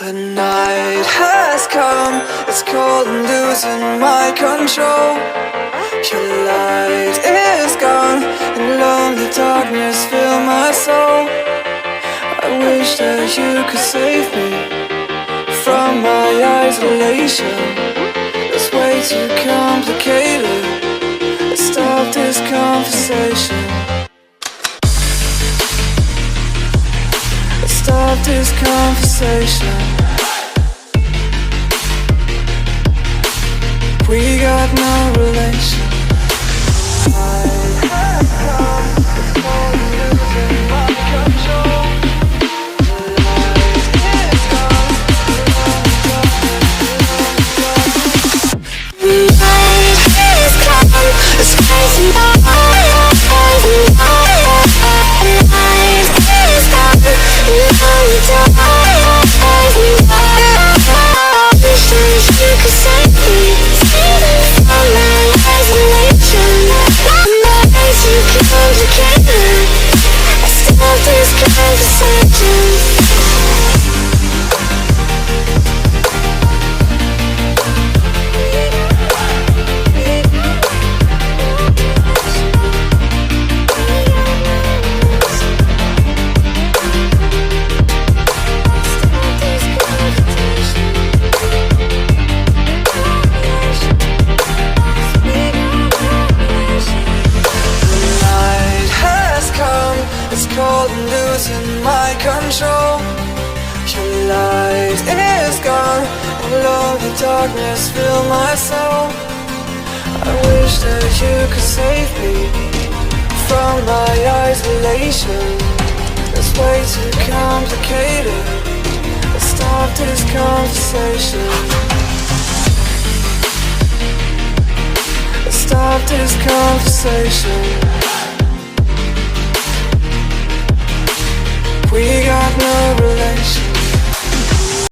The night has come, it's cold and losing my control. Your light is gone, and lonely darkness fill my soul. I wish that you could save me from my isolation. It's way too complicated. Let's stop this conversation. Let's stop this conversation. We got no relation. It's cold and losing my control. Your light is gone, and lonely darkness fill my soul. I wish that you could save me from my isolation. It's way too complicated. Let's stop this conversation. Let's stop this conversation. We got no relation.